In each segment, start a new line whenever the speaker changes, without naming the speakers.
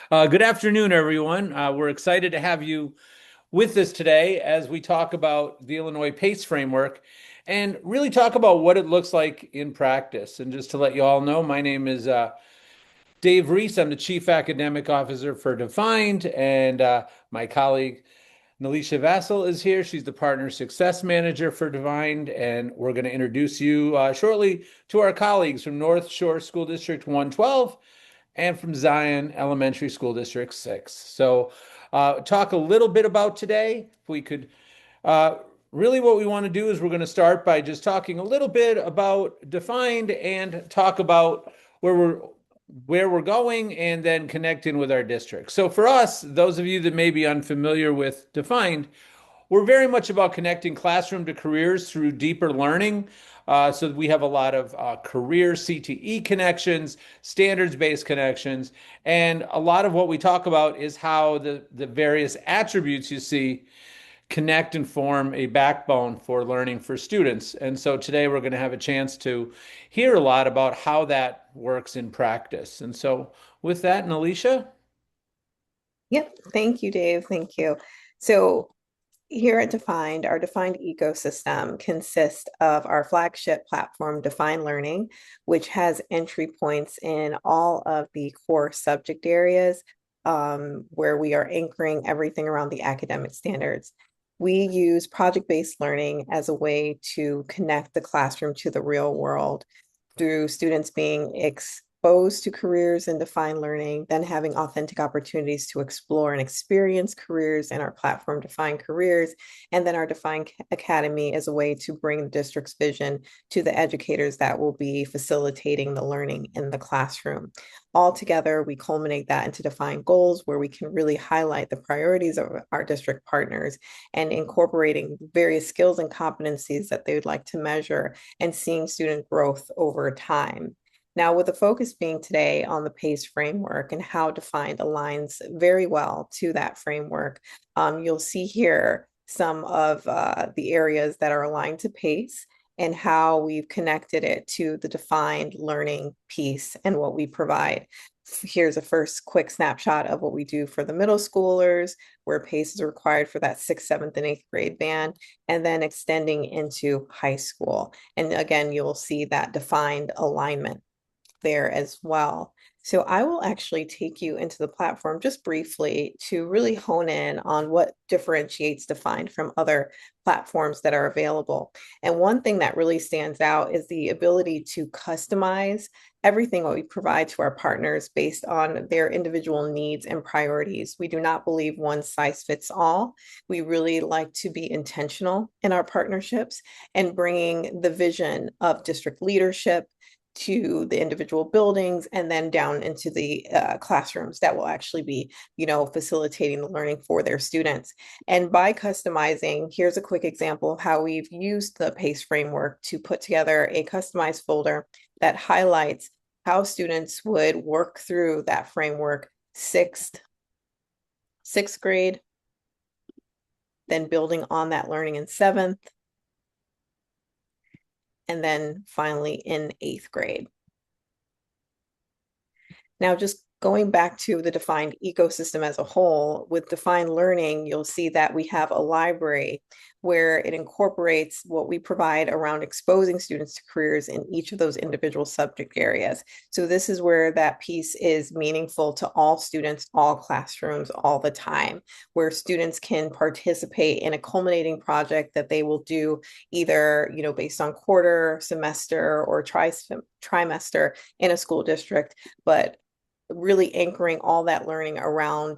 Good afternoon, everyone. We're excited to have you with us today as we talk about the Illinois PaCE framework and really talk about what it looks like in practice. And just to let you all know, my name is Dave Reese. I'm the Chief Academic Officer for Defined, and my colleague Naleisha Vassell is here. She's the Partner Success Manager for Defined, and we're going to introduce you shortly to our colleagues from North Shore School District 112 and from Zion Elementary School District 6. So, talk a little bit about today. If we could, uh, really what we want to do is we're going to start by just talking a little bit about Defined and talk about where we're where we're going and then connect in with our district. So for us, those of you that may be unfamiliar with Defined, we're very much about connecting classroom to careers through deeper learning. So we have a lot of career CTE connections, standards-based connections, and a lot of what we talk about is how the various attributes you see connect and form a backbone for learning for students. And so today we're going to have a chance to hear a lot about how that works in practice. And so with that, Naleisha.
Yep. Thank you, Dave. Thank you. So here at Defined, our Defined ecosystem consists of our flagship platform, Defined Learning, which has entry points in all of the core subject areas where we are anchoring everything around the academic standards. We use project-based learning as a way to connect the classroom to the real world through students being exposed to careers in defined learning, then having authentic opportunities to explore and experience careers in our platform, Defined Careers, and then our Defined Academy as a way to bring the district's vision to the educators that will be facilitating the learning in the classroom. Altogether, we culminate that into defined goals where we can really highlight the priorities of our district partners and incorporating various skills and competencies that they would like to measure and seeing student growth over time. Now, with the focus being today on the PaCE framework and how Defined aligns very well to that framework, you'll see here some of the areas that are aligned to PaCE and how we've connected it to the defined learning piece and what we provide. Here's a first quick snapshot of what we do for the middle schoolers, where PaCE is required for that sixth, seventh, and eighth grade band, and then extending into high school. And again, you'll see that defined alignment there as well. So I will actually take you into the platform just briefly to really hone in on what differentiates Defined from other platforms that are available. And one thing that really stands out is the ability to customize everything what we provide to our partners based on their individual needs and priorities. We do not believe one size fits all. We really like to be intentional in our partnerships and bringing the vision of district leadership to the individual buildings and then down into the classrooms that will actually be, facilitating the learning for their students. And by customizing, here's a quick example of how we've used the PaCE framework to put together a customized folder that highlights how students would work through that framework sixth grade, then building on that learning in seventh, and then finally in eighth grade. Now, just going back to the defined ecosystem as a whole, with defined learning, you'll see that we have a library where it incorporates what we provide around exposing students to careers in each of those individual subject areas. So this is where that piece is meaningful to all students, all classrooms, all the time, where students can participate in a culminating project that they will do either, based on quarter, semester, or trimester in a school district, but really anchoring all that learning around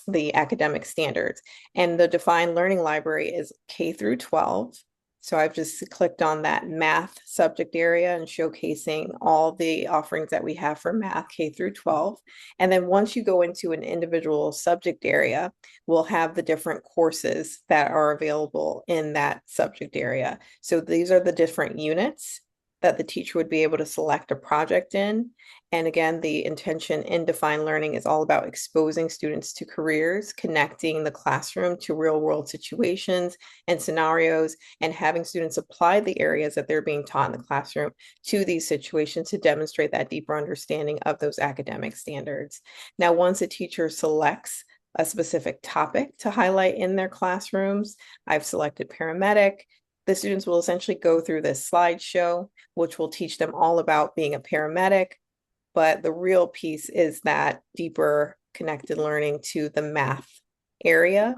the academic standards. And the defined learning library is K through 12. So I've just clicked on that math subject area and showcasing all the offerings that we have for math K through 12. And then once you go into an individual subject area, we'll have the different courses that are available in that subject area. So these are the different units that the teacher would be able to select a project in. And again, the intention in defined learning is all about exposing students to careers, connecting the classroom to real world situations and scenarios, and having students apply the areas that they're being taught in the classroom to these situations to demonstrate that deeper understanding of those academic standards. Now, once a teacher selects a specific topic to highlight in their classrooms, I've selected paramedic. The students will essentially go through this slideshow, which will teach them all about being a paramedic. But the real piece is that deeper connected learning to the math area.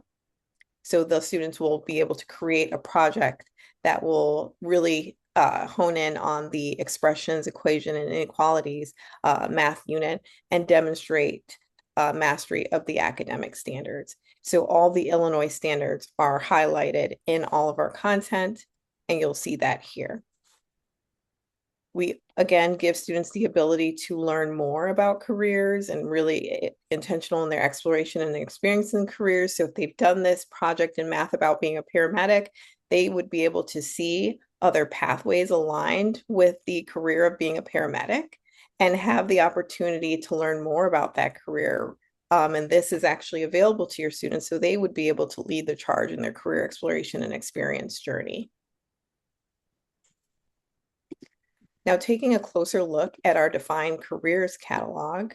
So the students will be able to create a project that will really hone in on the expressions, equation, and inequalities math unit and demonstrate mastery of the academic standards. So all the Illinois standards are highlighted in all of our content, and you'll see that here. We, again, give students the ability to learn more about careers and really intentional in their exploration and experience in careers. So if they've done this project in math about being a paramedic, they would be able to see other pathways aligned with the career of being a paramedic and have the opportunity to learn more about that career. And this is actually available to your students, so they would be able to lead the charge in their career exploration and experience journey. Now, taking a closer look at our defined careers catalog.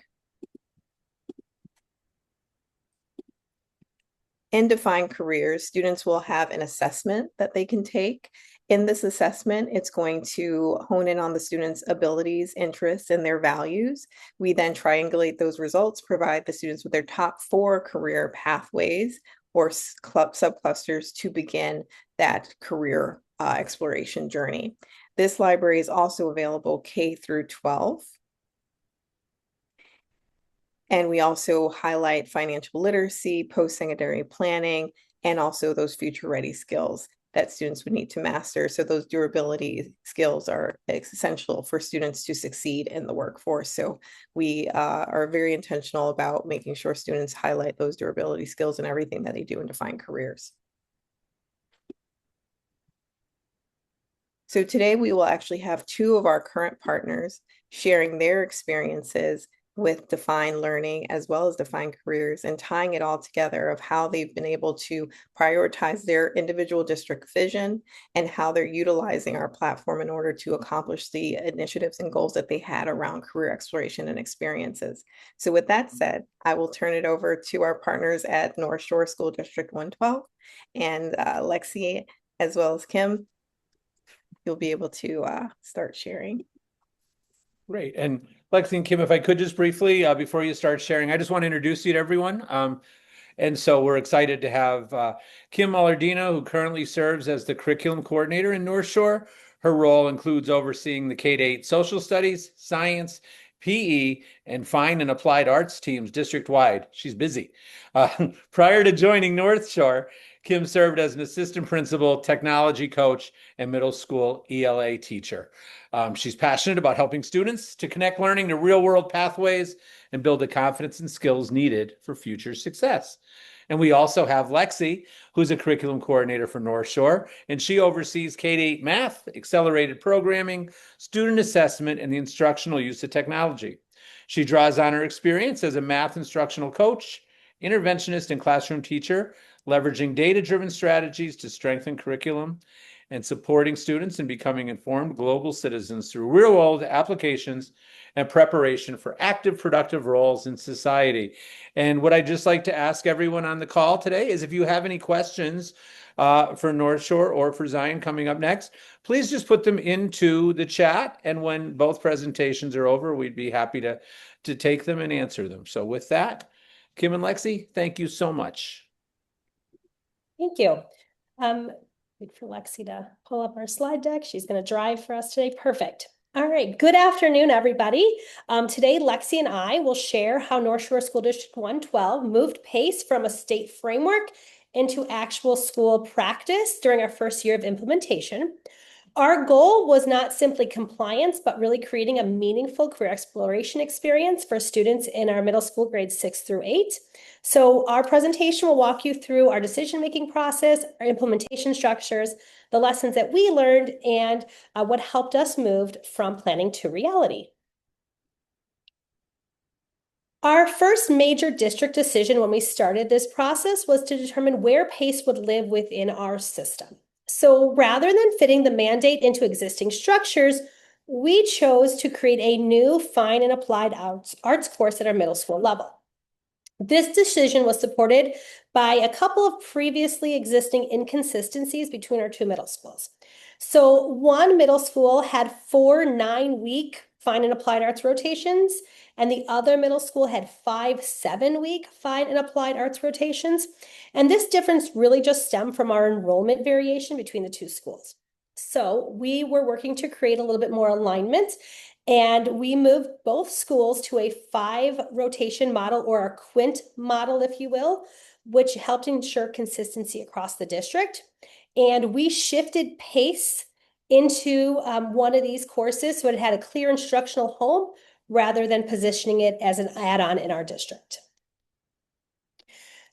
In defined careers, students will have an assessment that they can take. In this assessment, it's going to hone in on the students' abilities, interests, and their values. We then triangulate those results, provide the students with their top 4 career pathways or subclusters to begin that career exploration journey. This library is also available K through 12. And we also highlight financial literacy, post-secondary planning, and also those future-ready skills that students would need to master. So those durability skills are essential for students to succeed in the workforce. So we are very intentional about making sure students highlight those durability skills in everything that they do in defined careers. So today we will actually have 2 of our current partners sharing their experiences with defined learning as well as defined careers and tying it all together of how they've been able to prioritize their individual district vision and how they're utilizing our platform in order to accomplish the initiatives and goals that they had around career exploration and experiences. So with that said, I will turn it over to our partners at North Shore School District 112 and Lexi as well as Kim. You'll be able to start sharing.
Great. And Lexi and Kim, if I could just briefly, before you start sharing, I just want to introduce you to everyone. And so we're excited to have Kim Mollerdino, who currently serves as the curriculum coordinator in North Shore. Her role includes overseeing the K-8 social studies, science, PE, and fine and applied arts teams district-wide. She's busy. Prior to joining North Shore, Kim served as an assistant principal, technology coach, and middle school ELA teacher. She's passionate about helping students to connect learning to real-world pathways and build the confidence and skills needed for future success. And we also have Lexi, who's a curriculum coordinator for North Shore, and she oversees K-8 math, accelerated programming, student assessment, and the instructional use of technology. She draws on her experience as a math instructional coach, interventionist, and classroom teacher, leveraging data-driven strategies to strengthen curriculum and supporting students in becoming informed global citizens through real-world applications and preparation for active, productive roles in society. And what I'd just like to ask everyone on the call today is if you have any questions for North Shore or for Zion coming up next, please just put them into the chat. And when both presentations are over, we'd be happy to take them and answer them. So with that, Kim and Lexi, thank you so much.
Thank you. Wait for Lexi to pull up our slide deck. She's going to drive for us today. Perfect. All right. Good afternoon, everybody. Today, Lexi and I will share how North Shore School District 112 moved PaCE from a state framework into actual school practice during our first year of implementation. Our goal was not simply compliance, but really creating a meaningful career exploration experience for students in our middle school grades 6 through 8. So our presentation will walk you through our decision-making process, our implementation structures, the lessons that we learned, and what helped us move from planning to reality. Our first major district decision when we started this process was to determine where PaCE would live within our system. So rather than fitting the mandate into existing structures, we chose to create a new fine and applied arts course at our middle school level. This decision was supported by a couple of previously existing inconsistencies between our two middle schools. So one middle school had 4 9-week fine and applied arts rotations, and the other middle school had 5 7-week fine and applied arts rotations. And this difference really just stemmed from our enrollment variation between the two schools. So we were working to create a little bit more alignment, and we moved both schools to a 5 rotation model, or a quint model, if you will, which helped ensure consistency across the district. And we shifted PaCE into one of these courses so it had a clear instructional home rather than positioning it as an add-on in our district.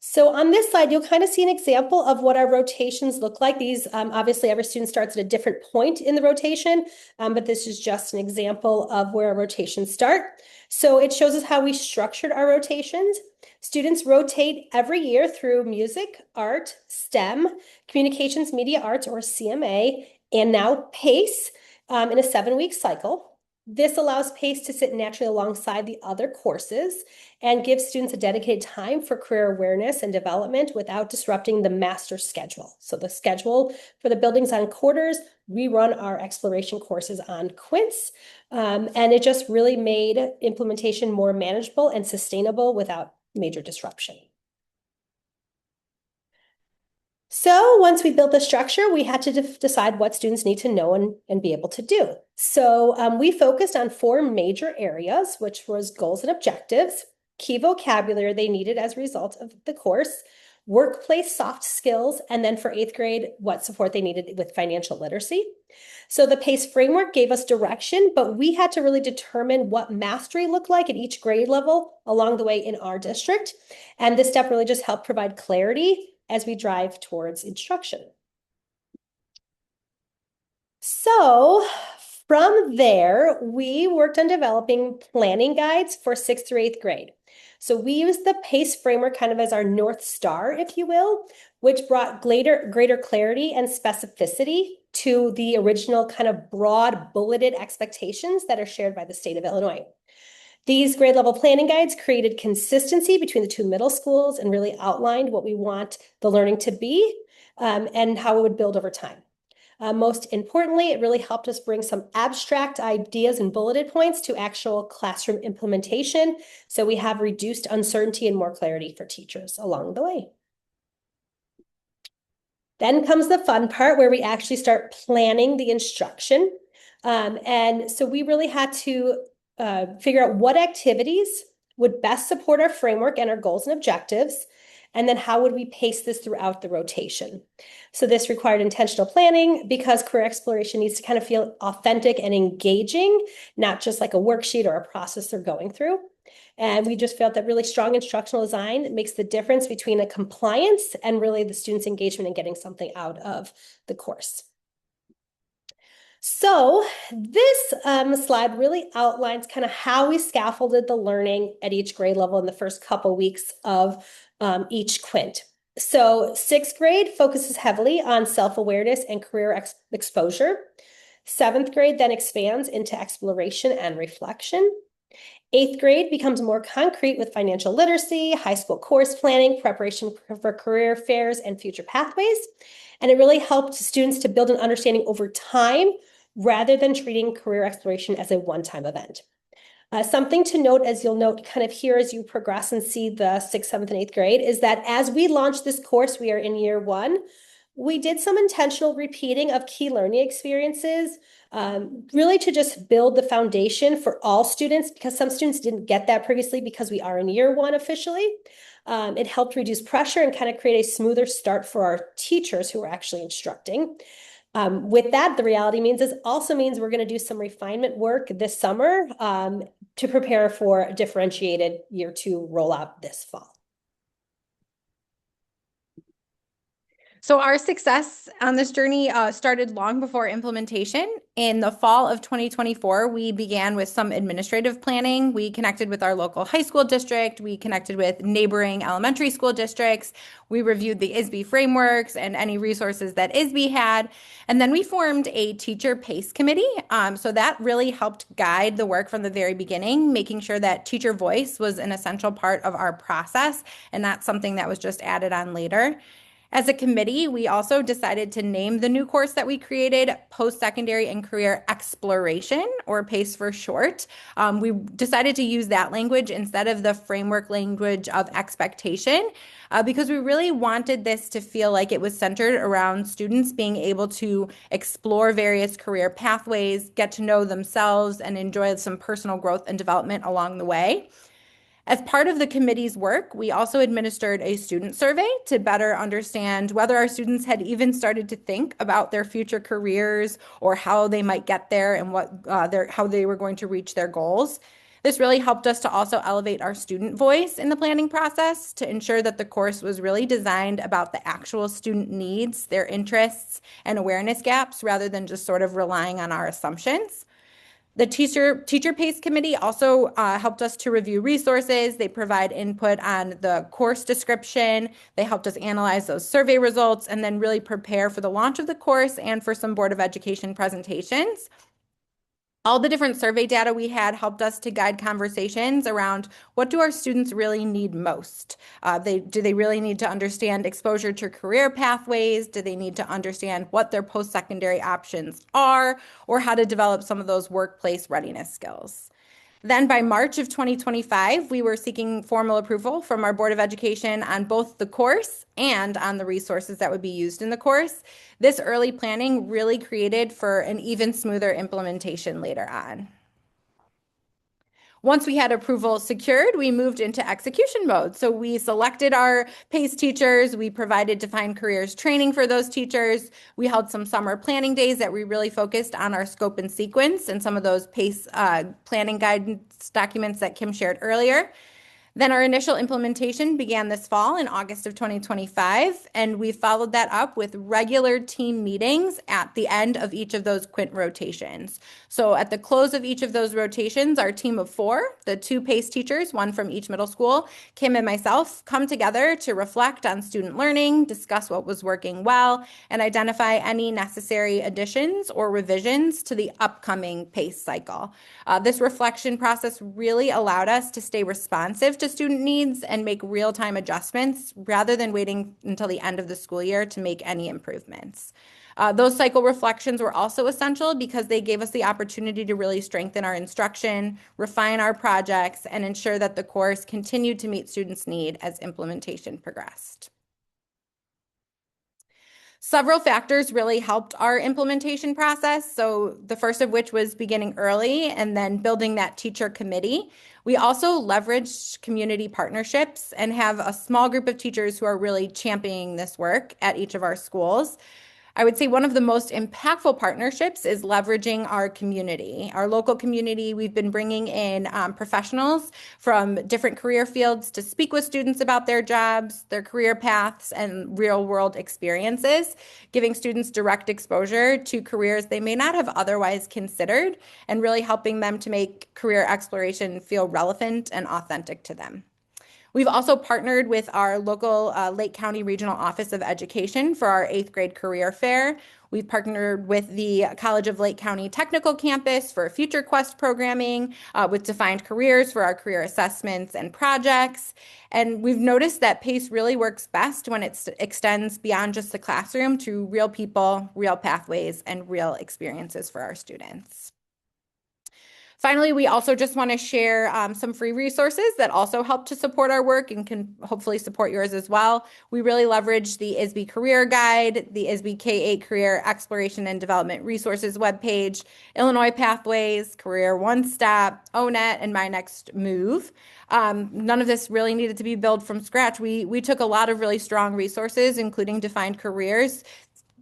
So on this slide, you'll kind of see an example of what our rotations look like. These, obviously, every student starts at a different point in the rotation, but this is just an example of where our rotations start. So it shows us how we structured our rotations. Students rotate every year through music, art, STEM, communications, media arts, or CMA, and now PaCE in a 7-week cycle. This allows PaCE to sit naturally alongside the other courses and gives students a dedicated time for career awareness and development without disrupting the master schedule. So the schedule for the buildings on quarters, we run our exploration courses on quints, and it just really made implementation more manageable and sustainable without major disruption. So once we built the structure, we had to decide what students need to know and be able to do. So we focused on 4 major areas, which was goals and objectives, key vocabulary they needed as a result of the course, workplace soft skills, and then for 8th grade, what support they needed with financial literacy. So the PaCE framework gave us direction, but we had to really determine what mastery looked like at each grade level along the way in our district. And this step really just helped provide clarity as we drive towards instruction. So from there, we worked on developing planning guides for 6th through 8th grade. So we used the PaCE framework kind of as our North Star, if you will, which brought greater clarity and specificity to the original kind of broad bulleted expectations that are shared by the state of Illinois. These grade level planning guides created consistency between the two middle schools and really outlined what we want the learning to be and how it would build over time. Most importantly, it really helped us bring some abstract ideas and bulleted points to actual classroom implementation. So we have reduced uncertainty and more clarity for teachers along the way. Then comes the fun part where we actually start planning the instruction. And so we really had to figure out what activities would best support our framework and our goals and objectives, and then how would we pace this throughout the rotation. So this required intentional planning because career exploration needs to kind of feel authentic and engaging, not just like a worksheet or a process they're going through. And we just felt that really strong instructional design makes the difference between a compliance and really the student's engagement and getting something out of the course. So this slide really outlines kind of how we scaffolded the learning at each grade level in the first couple weeks of each quint. So 6th grade focuses heavily on self-awareness and career exposure. 7th grade then expands into exploration and reflection. 8th grade becomes more concrete with financial literacy, high school course planning, preparation for career fairs, and future pathways. And it really helped students to build an understanding over time rather than treating career exploration as a one-time event. Something to note, as you'll note kind of here as you progress and see the 6th, 7th, and 8th grade, is that as we launched this course, we are in year 1, we did some intentional repeating of key learning experiences, really to just build the foundation for all students, because some students didn't get that previously because we are in year 1 officially. It helped reduce pressure and kind of create a smoother start for our teachers who are actually instructing. With that, the reality means is also means we're going to do some refinement work this summer to prepare for a differentiated year 2 rollout this fall.
So our success on this journey started long before implementation. In the fall of 2024, we began with some administrative planning. We connected with our local high school district. We connected with neighboring elementary school districts. We reviewed the ISB frameworks and any resources that ISB had. And then we formed a teacher PaCE committee. So that really helped guide the work from the very beginning, making sure that teacher voice was an essential part of our process and not something that was just added on later. As a committee, we also decided to name the new course that we created Post-Secondary and Career Exploration, or PaCE for short. We decided to use that language instead of the framework language of expectation because we really wanted this to feel like it was centered around students being able to explore various career pathways, get to know themselves, and enjoy some personal growth and development along the way. As part of the committee's work, we also administered a student survey to better understand whether our students had even started to think about their future careers or how they might get there and how they were going to reach their goals. This really helped us to also elevate our student voice in the planning process to ensure that the course was really designed about the actual student needs, their interests, and awareness gaps rather than just sort of relying on our assumptions. The teacher PaCE committee also helped us to review resources. They provide input on the course description. They helped us analyze those survey results and then really prepare for the launch of the course and for some Board of Education presentations. All the different survey data we had helped us to guide conversations around what do our students really need most? Do they really need to understand exposure to career pathways? Do they need to understand what their post-secondary options are or how to develop some of those workplace readiness skills? Then by March of 2025, we were seeking formal approval from our Board of Education on both the course and on the resources that would be used in the course. This early planning really created for an even smoother implementation later on. Once we had approval secured, we moved into execution mode. So we selected our PaCE teachers. We provided defined careers training for those teachers. We held some summer planning days that we really focused on our scope and sequence and some of those PaCE planning guidance documents that Kim shared earlier. Then our initial implementation began this fall in August of 2025, and we followed that up with regular team meetings at the end of each of those quint rotations. So at the close of each of those rotations, our team of 4, the 2 PaCE teachers, 1 from each middle school, Kim and myself, come together to reflect on student learning, discuss what was working well, and identify any necessary additions or revisions to the upcoming PaCE cycle. This reflection process really allowed us to stay responsive to student needs and make real-time adjustments rather than waiting until the end of the school year to make any improvements. Those cycle reflections were also essential because they gave us the opportunity to really strengthen our instruction, refine our projects, and ensure that the course continued to meet students' need as implementation progressed. Several factors really helped our implementation process. So the first of which was beginning early and then building that teacher committee. We also leveraged community partnerships and have a small group of teachers who are really championing this work at each of our schools. I would say one of the most impactful partnerships is leveraging our community, our local community. We've been bringing in professionals from different career fields to speak with students about their jobs, their career paths, and real-world experiences, giving students direct exposure to careers they may not have otherwise considered, and really helping them to make career exploration feel relevant and authentic to them. We've also partnered with our local Lake County Regional Office of Education for our 8th grade career fair. We've partnered with the College of Lake County Technical Campus for Future Quest programming with defined careers for our career assessments and projects. And we've noticed that PaCE really works best when it extends beyond just the classroom to real people, real pathways, and real experiences for our students. Finally, we also just want to share some free resources that also help to support our work and can hopefully support yours as well. We really leverage the ISB Career Guide, the ISB K-8 Career Exploration and Development Resources webpage, Illinois Pathways, Career One Stop, ONET, and My Next Move. None of this really needed to be built from scratch. We took a lot of really strong resources, including defined careers,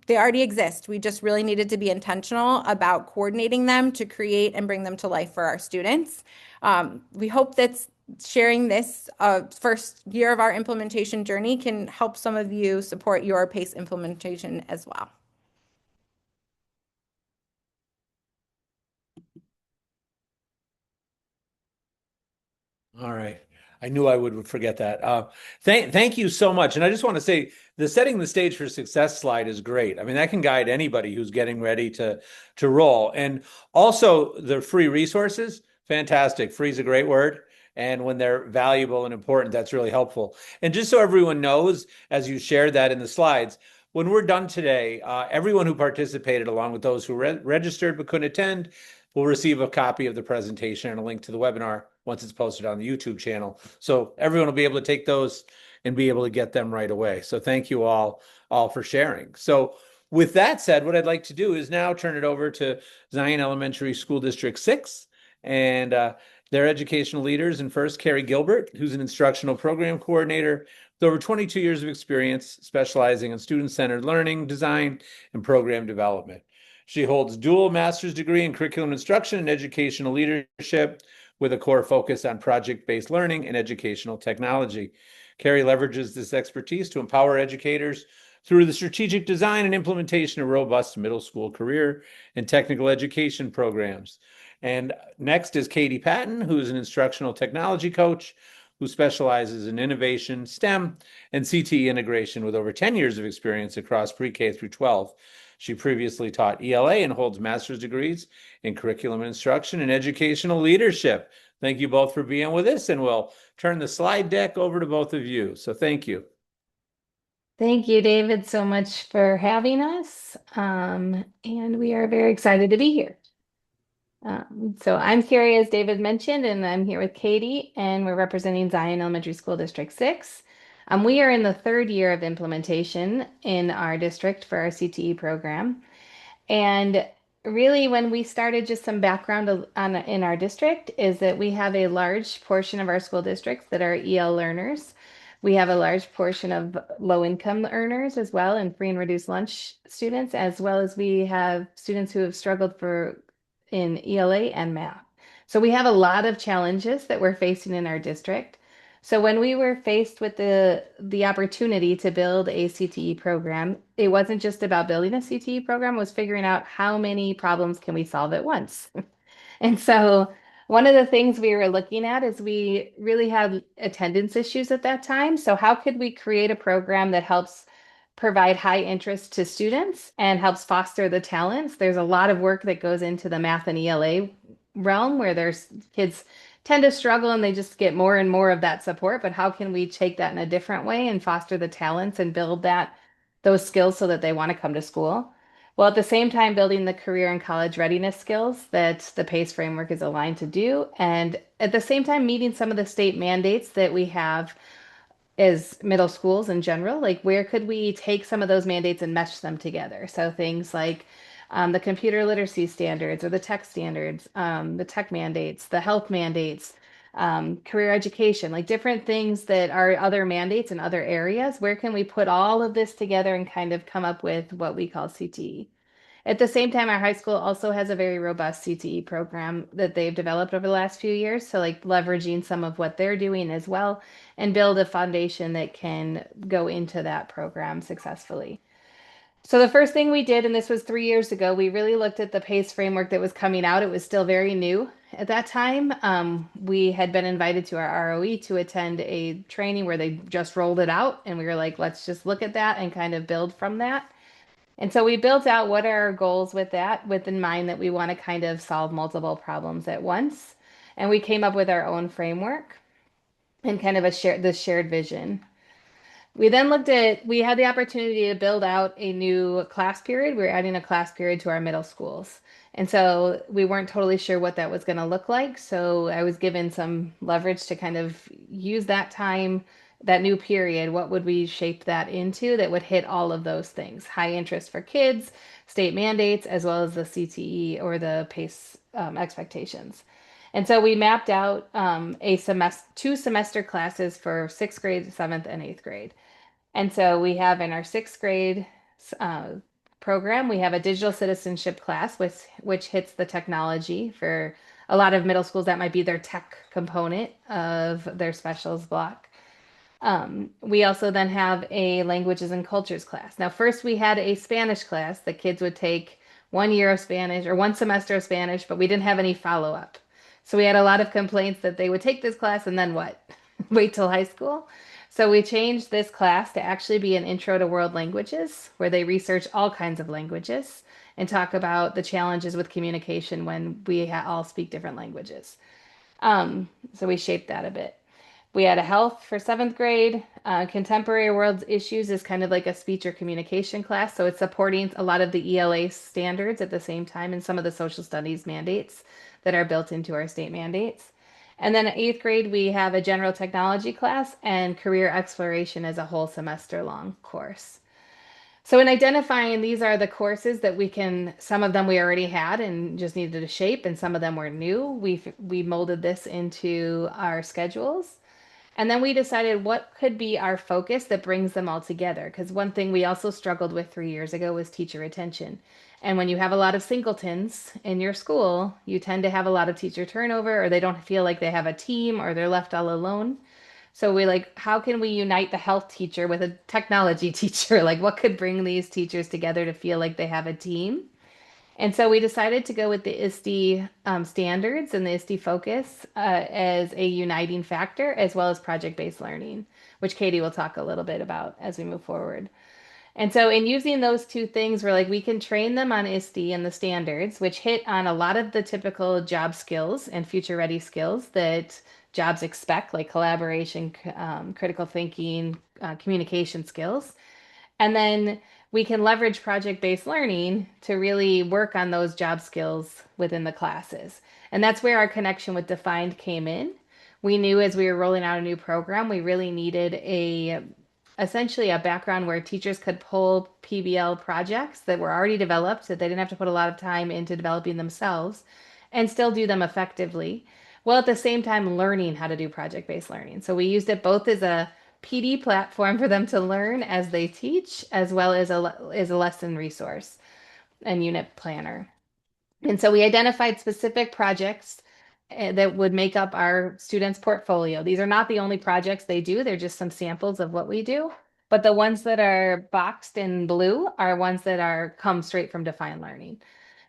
They already exist. We just really needed to be intentional about coordinating them to create and bring them to life for our students. We hope that sharing this first year of our implementation journey can help some of you support your PaCE implementation as well.
All right. I knew I would forget that. Thank you so much. And I just want to say the setting the stage for success slide is great. I mean, that can guide anybody who's getting ready to roll. And also the free resources, fantastic. Free is a great word. And when they're valuable and important, that's really helpful. And just so everyone knows, as you shared that in the slides, when we're done today, everyone who participated, along with those who registered but couldn't attend, will receive a copy of the presentation and a link to the webinar once it's posted on the YouTube channel. So everyone will be able to take those and be able to get them right away. So thank you all for sharing. So with that said, what I'd like to do is now turn it over to Zion Elementary School District 6 and their educational leaders. And first, Kerri Gilbert, who's an instructional program coordinator with over 22 years of experience specializing in student-centered learning, design, and program development. She holds dual master's degree in curriculum instruction and educational leadership with a core focus on project-based learning and educational technology. Kerri leverages this expertise to empower educators through the strategic design and implementation of robust middle school career and technical education programs. And next is Katie Patton, who is an instructional technology coach who specializes in innovation, STEM, and CTE integration with over 10 years of experience across pre-K through 12. She previously taught ELA and holds master's degrees in curriculum instruction and educational leadership. Thank you both for being with us, and we'll turn the slide deck over to both of you. So thank you.
Thank you, David, so much for having us. And we are very excited to be here. So I'm Kerri, as David mentioned, and I'm here with Katie, and we're representing Zion Elementary School District 6. We are in the third year of implementation in our district for our CTE program. And really, when we started, just some background in our district is that we have a large portion of our school districts that are EL learners. We have a large portion of low-income earners as well, and free and reduced lunch students, as well as we have students who have struggled in ELA and math. So we have a lot of challenges that we're facing in our district. So when we were faced with the opportunity to build a CTE program, it wasn't just about building a CTE program, it was figuring out how many problems can we solve at once. And so one of the things we were looking at is we really had attendance issues at that time. So how could we create a program that helps provide high interest to students and helps foster the talents? There's a lot of work that goes into the math and ELA realm where there's kids tend to struggle and they just get more and more of that support. But how can we take that in a different way and foster the talents and build those skills so that they want to come to school? Well, at the same time, building the career and college readiness skills that the PaCE framework is aligned to do. And at the same time, meeting some of the state mandates that we have as middle schools in general. Like, where could we take some of those mandates and mesh them together? So things like the computer literacy standards or the tech standards, the tech mandates, the health mandates, career education, like different things that are other mandates in other areas. Where can we put all of this together and kind of come up with what we call CTE? At the same time, our high school also has a very robust CTE program that they've developed over the last few years. So like leveraging some of what they're doing as well and build a foundation that can go into that program successfully. So the first thing we did, and this was 3 years ago, we really looked at the PaCE framework that was coming out. It was still very new at that time. We had been invited to our ROE to attend a training where they just rolled it out. And we were like, let's just look at that and kind of build from that. And so we built out what are our goals with that, with in mind that we want to kind of solve multiple problems at once. And we came up with our own framework and kind of this shared vision. We then we had the opportunity to build out a new class period. We were adding a class period to our middle schools. And so we weren't totally sure what that was going to look like. So I was given some leverage to kind of use that time, that new period. What would we shape that into that would hit all of those things? High interest for kids, state mandates, as well as the CTE or the PaCE expectations. And so we mapped out two semester classes for 6th grade, 7th, and 8th grade. And so we have in our 6th grade program. We have a digital citizenship class, which hits the technology for a lot of middle schools. That might be their tech component of their specials block. We also then have a languages and cultures class. Now, first we had a Spanish class that kids would take 1 year of Spanish or 1 semester of Spanish, but we didn't have any follow up. So we had a lot of complaints that they would take this class and then what? Wait till high school. So we changed this class to actually be an intro to world languages, where they research all kinds of languages and talk about the challenges with communication when we all speak different languages. So we shaped that a bit. We had a health for 7th grade. Contemporary world issues is kind of like a speech or communication class. So it's supporting a lot of the ELA standards at the same time and some of the social studies mandates that are built into our state mandates. And then 8th grade, we have a general technology class and career exploration as a whole semester long course. So in identifying, these are the courses that we can, some of them we already had and just needed to shape, and some of them were new. We molded this into our schedules. And then we decided what could be our focus that brings them all together. Because one thing we also struggled with 3 years ago was teacher retention. And when you have a lot of singletons in your school, you tend to have a lot of teacher turnover, or they don't feel like they have a team, or they're left all alone. So we like, how can we unite the health teacher with a technology teacher? Like, what could bring these teachers together to feel like they have a team? And so we decided to go with the ISTE standards and the ISTE focus as a uniting factor, as well as project-based learning, which Katie will talk a little bit about as we move forward. And so in using those two things, we're like, we can train them on ISTE and the standards, which hit on a lot of the typical job skills and future ready skills that jobs expect, like collaboration, critical thinking, communication skills. And then we can leverage project-based learning to really work on those job skills within the classes. And that's where our connection with Defined came in. We knew as we were rolling out a new program, we really needed essentially a background where teachers could pull PBL projects that were already developed, that they didn't have to put a lot of time into developing themselves, and still do them effectively, while at the same time learning how to do project-based learning. So we used it both as a PD platform for them to learn as they teach, as well as a lesson resource and unit planner. And so we identified specific projects that would make up our students' portfolio. These are not the only projects they do, they're just some samples of what we do. But the ones that are boxed in blue are ones that come straight from Defined Learning.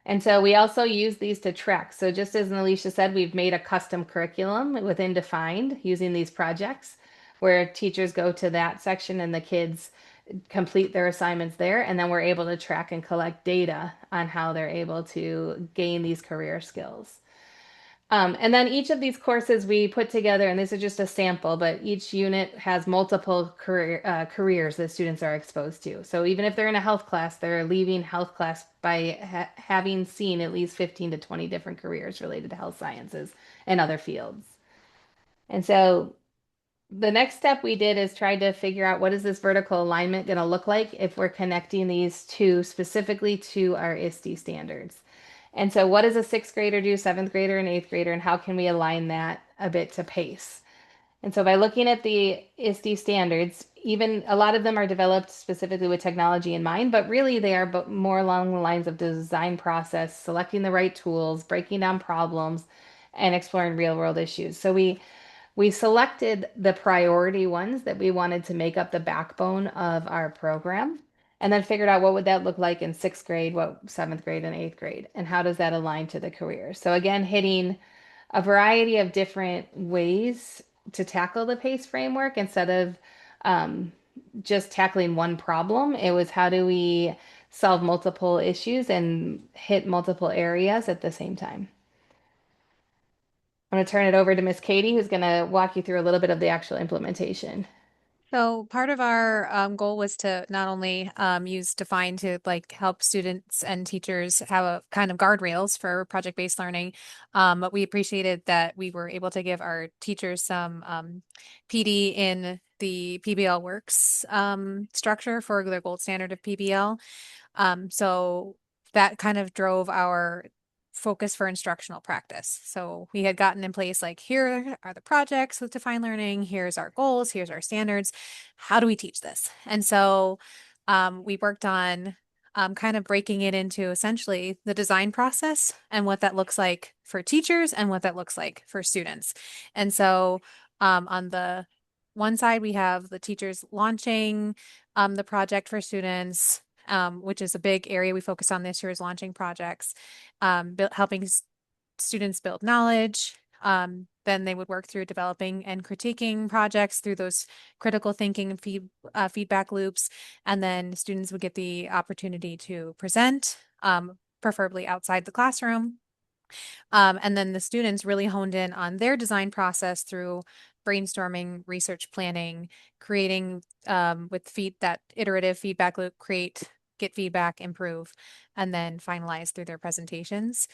And so we also use these to track. So just as Naleisha said, we've made a custom curriculum within Defined using these projects where teachers go to that section and the kids complete their assignments there. And then we're able to track and collect data on how they're able to gain these career skills. And then each of these courses we put together, and this is just a sample, but each unit has multiple careers that students are exposed to. So even if they're in a health class, they're leaving health class by having seen at least 15 to 20 different careers related to health sciences and other fields. And so the next step we did is try to figure out what is this vertical alignment going to look like if we're connecting these two specifically to our ISTE standards. And so what does a 6th grader do, 7th grader, and 8th grader, and how can we align that a bit to PaCE? And so by looking at the ISTE standards, even a lot of them are developed specifically with technology in mind, but really they are more along the lines of the design process, selecting the right tools, breaking down problems, and exploring real world issues. So we selected the priority ones that we wanted to make up the backbone of our program, and then figured out what would that look like in 6th grade, what 7th grade and 8th grade, and how does that align to the career. So again, hitting a variety of different ways to tackle the PaCE framework instead of just tackling one problem. It was how do we solve multiple issues and hit multiple areas at the same time. I'm going to turn it over to Miss Katie, who's going to walk you through a little bit of the actual implementation.
So part of our goal was to not only use Define to like help students and teachers have a kind of guardrails for project-based learning, but we appreciated that we were able to give our teachers some PD in the PBL Works structure for the gold standard of PBL. So that kind of drove our focus for instructional practice. So we had gotten in place like, here are the projects with Defined Learning, here's our goals, here's our standards. How do we teach this? And so we worked on kind of breaking it into essentially the design process and what that looks like for teachers and what that looks like for students. And so on the one side, we have the teachers launching the project for students, which is a big area we focus on this year is launching projects, helping students build knowledge. Then they would work through developing and critiquing projects through those critical thinking and feedback loops. And then students would get the opportunity to present, preferably outside the classroom. And then the students really honed in on their design process through brainstorming, research planning, creating with that iterative feedback loop, get feedback, improve, and then finalize through their presentations.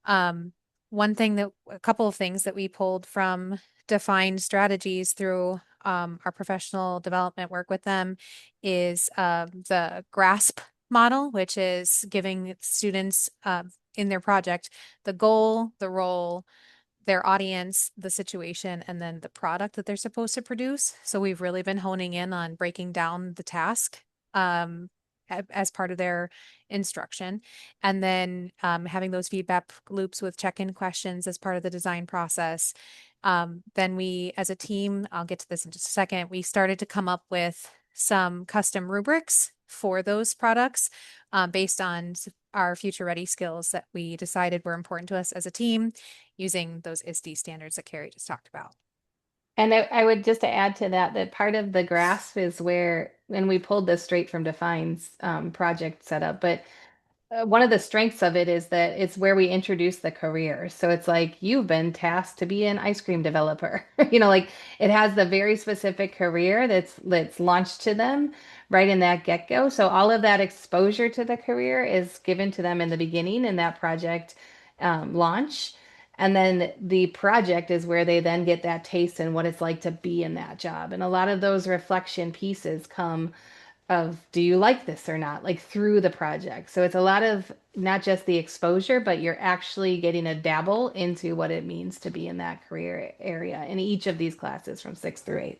A couple of things that we pulled from defined strategies through our professional development work with them is the GRASP model, which is giving students in their project the goal, the role, their audience, the situation, and then the product that they're supposed to produce. So we've really been honing in on breaking down the task as part of their instruction, and then having those feedback loops with check-in questions as part of the design process. Then we, as a team, I'll get to this in just a second, we started to come up with some custom rubrics for those products based on our future ready skills that we decided were important to us as a team using those ISD standards that Kerri just talked about.
And I would just to add to that, that part of the grasp is where, and we pulled this straight from Define's project setup, but one of the strengths of it is that it's where we introduce the career. So it's like you've been tasked to be an ice cream developer. Like it has the very specific career that's launched to them right in that get-go. So all of that exposure to the career is given to them in the beginning in that project launch. And then the project is where they then get that taste and what it's like to be in that job. And a lot of those reflection pieces come of do you like this or not, like through the project. So it's a lot of not just the exposure, but you're actually getting a dabble into what it means to be in that career area in each of these classes from 6th through 8th.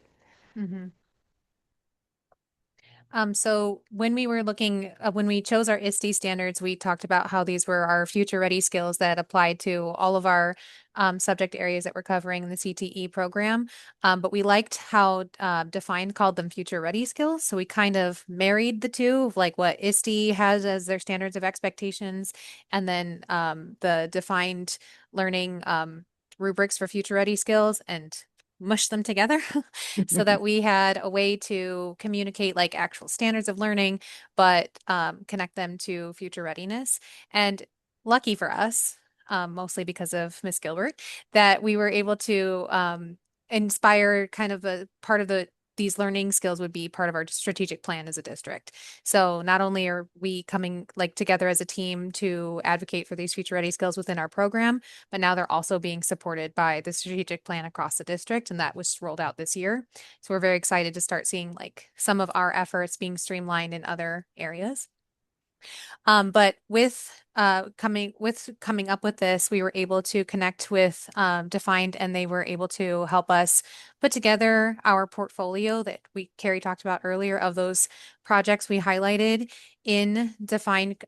Mm-hmm. So when we chose our ISD standards, we talked about how these were our future ready skills that applied to all of our subject areas that we're covering in the CTE program. But we liked how Defined called them future ready skills. So we kind of married the two, like what ISD has as their standards of expectations, and then the defined learning rubrics for future ready skills, and mush them together so that we had a way to communicate like actual standards of learning, but connect them to future readiness. And lucky for us, mostly because of Miss Gilbert, that we were able to inspire kind of a part of these learning skills would be part of our strategic plan as a district. So not only are we coming like together as a team to advocate for these future ready skills within our program, but now they're also being supported by the strategic plan across the district, and that was rolled out this year. So we're very excited to start seeing like some of our efforts being streamlined in other areas. But with coming up with this, we were able to connect with Defined, and they were able to help us put together our portfolio that Kerri talked about earlier of those projects we highlighted in Defined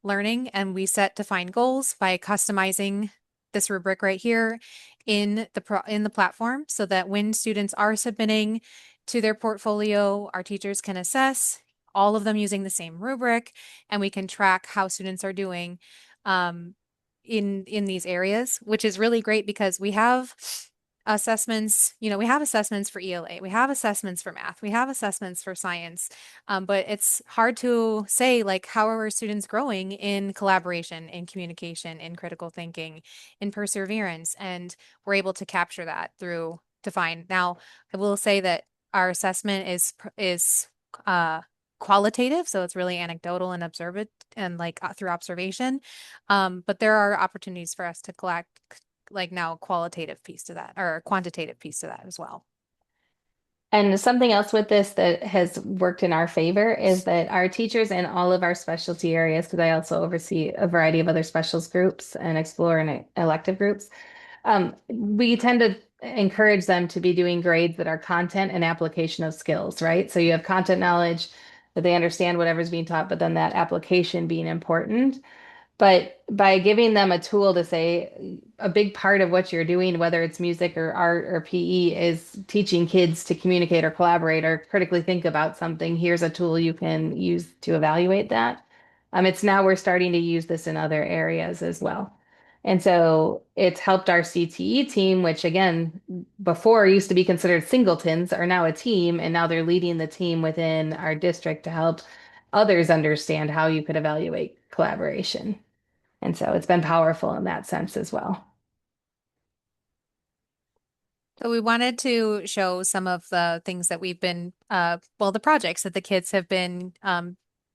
learning, and we set defined goals by customizing this rubric right here in the platform, so that when students are submitting to their portfolio, our teachers can assess all of them using the same rubric, and we can track how students are doing in these areas, which is really great because we have assessments, we have assessments for ELA, we have assessments for math, we have assessments for science, but it's hard to say like how are our students growing in collaboration, in communication, in critical thinking, in perseverance, and we're able to capture that through Define. Now, I will say that our assessment is qualitative, so it's really anecdotal and observant and like through observation. But there are opportunities for us to collect like now a qualitative piece to that or a quantitative piece to that as well.
And something else with this that has worked in our favor is that our teachers in all of our specialty areas, because I also oversee a variety of other specials groups and explore and elective groups, we tend to encourage them to be doing grades that are content and application of skills, right? So you have content knowledge, that they understand whatever's being taught, but then that application being important. But by giving them a tool to say a big part of what you're doing, whether it's music or art or PE, is teaching kids to communicate or collaborate or critically think about something. Here's a tool you can use to evaluate that. It's now we're starting to use this in other areas as well. And so it's helped our CTE team, which again, before used to be considered singletons, are now a team, and now they're leading the team within our district to help others understand how you could evaluate collaboration. And so it's been powerful in that sense as well.
So we wanted to show some of the things that we've been, the projects that the kids have been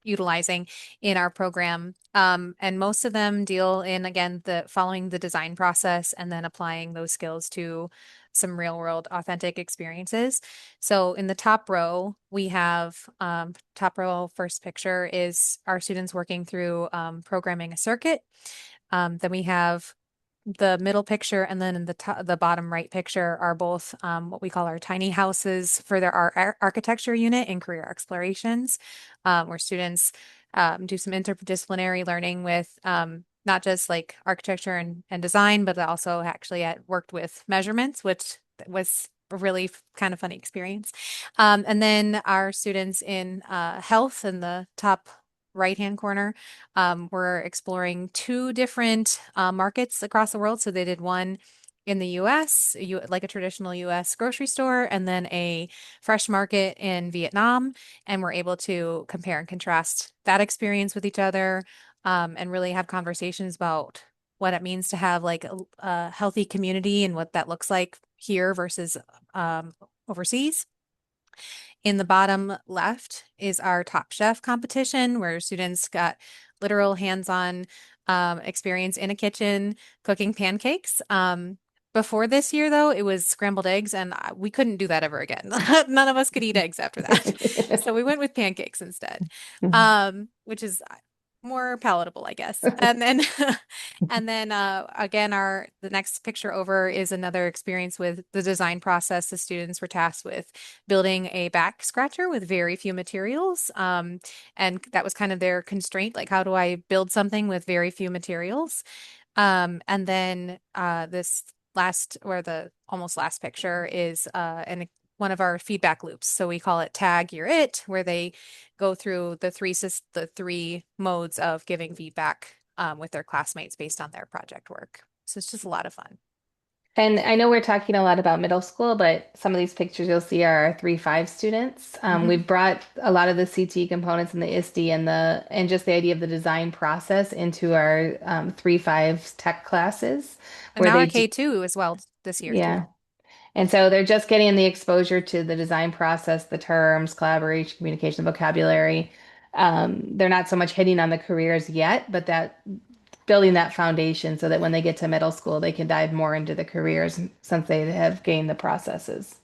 utilizing in our program. And most of them deal in, again, the following the design process and then applying those skills to some real world authentic experiences. So in the top row, we have top row first picture is our students working through programming a circuit. Then we have the middle picture and then in the bottom right picture are both what we call our tiny houses for their architecture unit in career explorations, where students do some interdisciplinary learning with not just like architecture and design, but also actually worked with measurements, which was a really kind of funny experience. And then our students in health in the top right-hand corner, we're exploring two different markets across the world. So they did one in the US, like a traditional US grocery store, and then a fresh market in Vietnam. And we're able to compare and contrast that experience with each other, and really have conversations about what it means to have like a healthy community and what that looks like here versus overseas. In the bottom left is our Top Chef competition, where students got literal hands-on experience in a kitchen cooking pancakes. Before this year, though, it was scrambled eggs, and we couldn't do that ever again. None of us could eat eggs after that. So we went with pancakes instead, which is more palatable, I guess. And then again, the next picture over is another experience with the design process. The students were tasked with building a back scratcher with very few materials. And that was kind of their constraint, like how do I build something with very few materials? And then this last or the almost last picture is one of our feedback loops. So we call it Tag You're It, where they go through the three modes of giving feedback with their classmates based on their project work. So it's just a lot of fun.
And I know we're talking a lot about middle school, but some of these pictures you'll see are our 3-5 students. We've brought a lot of the CT components and the ISD and just the idea of the design process into our 3-5 tech classes.
And now our K2 as well this year too.
And so they're just getting the exposure to the design process, the terms, collaboration, communication, vocabulary. They're not so much hitting on the careers yet, but that building that foundation so that when they get to middle school, they can dive more into the careers since they have gained the processes.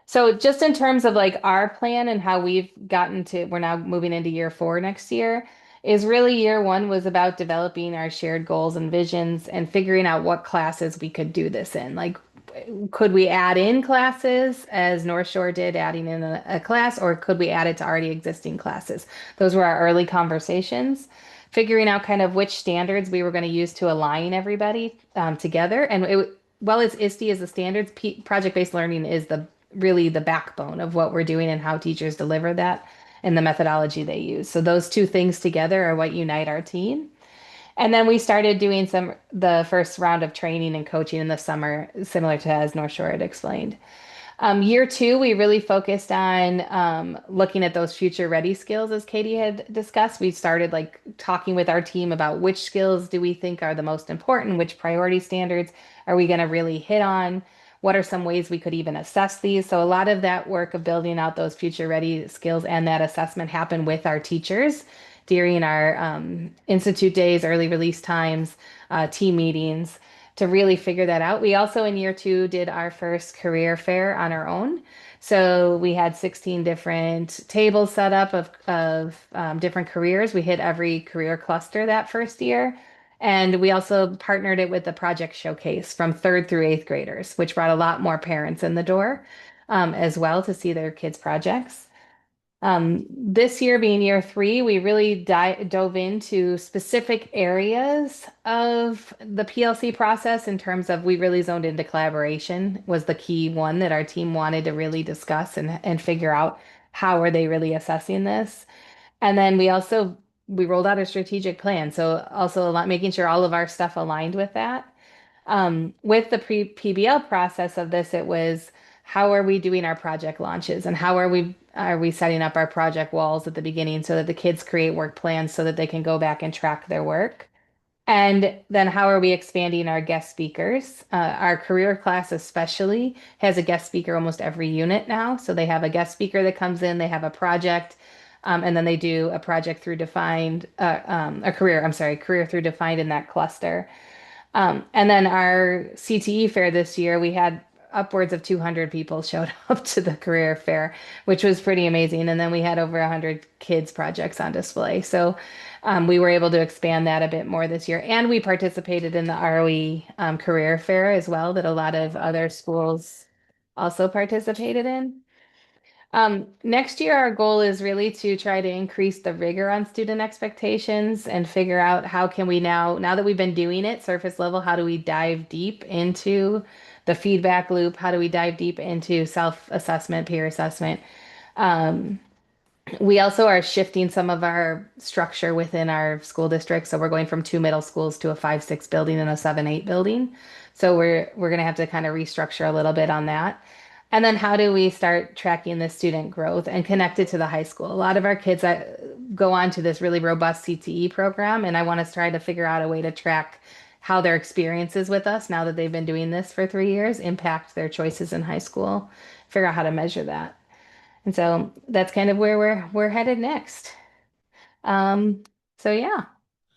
So just in terms of like our plan and how we're now moving into year 4 next year, is really year 1 was about developing our shared goals and visions and figuring out what classes we could do this in. Like, could we add in classes as North Shore did, adding in a class, or could we add it to already existing classes? Those were our early conversations, figuring out kind of which standards we were going to use to align everybody together. And while it's ISTE as the standards, project-based learning is really the backbone of what we're doing and how teachers deliver that and the methodology they use. So those two things together are what unite our team. And then we started doing the first round of training and coaching in the summer, similar to as North Shore had explained. Year 2, we really focused on looking at those future ready skills, as Katie had discussed. We started like talking with our team about which skills do we think are the most important, which priority standards are we going to really hit on? What are some ways we could even assess these? So a lot of that work of building out those future ready skills and that assessment happened with our teachers during our institute days, early release times, team meetings to really figure that out. We also in year 2 did our first career fair on our own. So we had 16 different tables set up of different careers. We hit every career cluster that first year. And we also partnered it with the project showcase from 3rd through 8th graders, which brought a lot more parents in the door as well to see their kids' projects. This year being year three, we really dove into specific areas of the PLC process in terms of we really zoned into collaboration was the key one that our team wanted to really discuss and figure out how are they really assessing this. And then we rolled out a strategic plan. So also a lot making sure all of our stuff aligned with that. With the pre-PBL process of this, it was how are we doing our project launches and how are we setting up our project walls at the beginning so that the kids create work plans so that they can go back and track their work. And then how are we expanding our guest speakers? Our career class especially has a guest speaker almost every unit now. So they have a guest speaker that comes in, they have a project, and then they do a project through defined, a career, I'm sorry, career through defined in that cluster. And then our CTE fair this year, we had upwards of 200 people showed up to the career fair, which was pretty amazing. And then we had over 100 kids projects on display. So we were able to expand that a bit more this year. And we participated in the ROE career fair as well, that a lot of other schools also participated in. Next year, our goal is really to try to increase the rigor on student expectations and figure out how can we now that we've been doing it surface level, how do we dive deep into the feedback loop? How do we dive deep into self-assessment, peer assessment? Um, we also are shifting some of our structure within our school district. So we're going from 2 middle schools to a 5-6 building and a 7-8 building. So we're going to have to kind of restructure a little bit on that. And then how do we start tracking the student growth and connect it to the high school? A lot of our kids go on to this really robust CTE program, and I want to try to figure out a way to track how their experiences with us now that they've been doing this for 3 years impact their choices in high school, figure out how to measure that. And so that's kind of where we're headed next. Um, so yeah,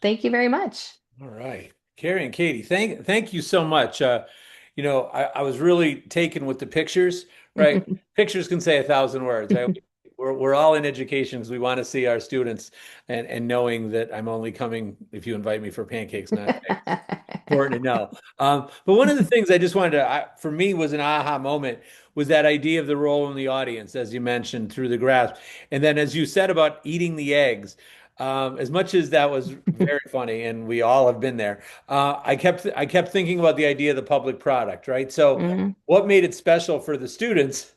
thank you very much.
All right. Kerri and Katie, thank you so much. I was really taken with the pictures, right? Pictures can say 1,000 words, right? We're all in education because we want to see our students and knowing that I'm only coming if you invite me for pancakes, not important to know. But one of the things I just wanted for me was an aha moment was that idea of the role in the audience, as you mentioned, through the grasp. And then as you said about eating the eggs, as much as that was very funny, and we all have been there, I kept thinking about the idea of the public product, right? So
Mhm.
what made it special for the students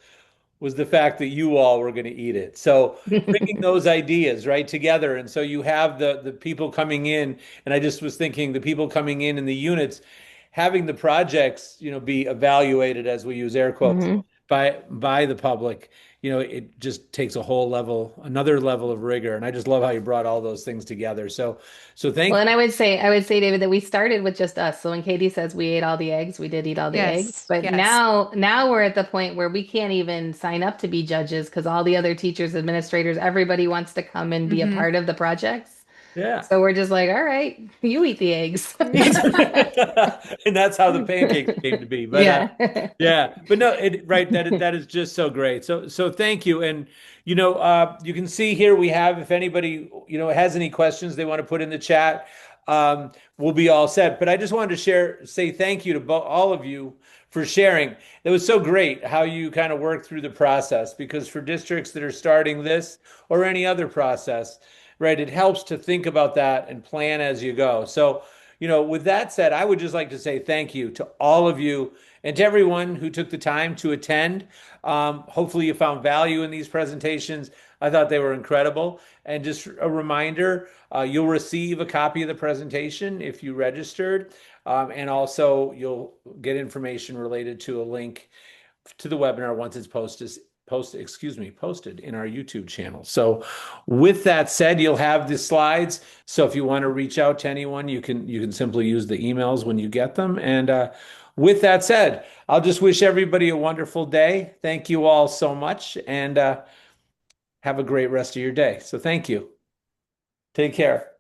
was the fact that you all were going to eat it. So bringing those ideas right together, and so you have the people coming in, and I just was thinking the people coming in the units, having the projects, be evaluated as we use air quotes
Mhm.
by the public. It just takes another level of rigor, and I just love how you brought all those things together. So
Well,
thank.
and I would say, David, that we started with just us. So when Katie says we ate all the eggs, we did eat all the eggs.
Yes,
But
yes.
now we're at the point where we can't even sign up to be judges because all the other teachers, administrators, everybody wants to come and be a
Hmm.
part of the projects.
Yeah.
So we're just like, all right, you eat the eggs.
And that's how the pancakes came to be. But
Yeah.
yeah, but no, right, that is just so great. So thank you. And you can see here we have, if anybody has any questions they want to put in the chat, we'll be all set. But I just wanted to say thank you to all of you for sharing. It was so great how you kind of worked through the process, because for districts that are starting this or any other process, right, it helps to think about that and plan as you go. So, with that said, I would just like to say thank you to all of you and to everyone who took the time to attend. Hopefully, you found value in these presentations. I thought they were incredible. And just a reminder, you'll receive a copy of the presentation if you registered. And also, you'll get information related to a link to the webinar once it's posted in our YouTube channel. So with that said, you'll have the slides. So if you want to reach out to anyone, you can simply use the emails when you get them. And with that said, I'll just wish everybody a wonderful day. Thank you all so much, and have a great rest of your day. So thank you. Take care.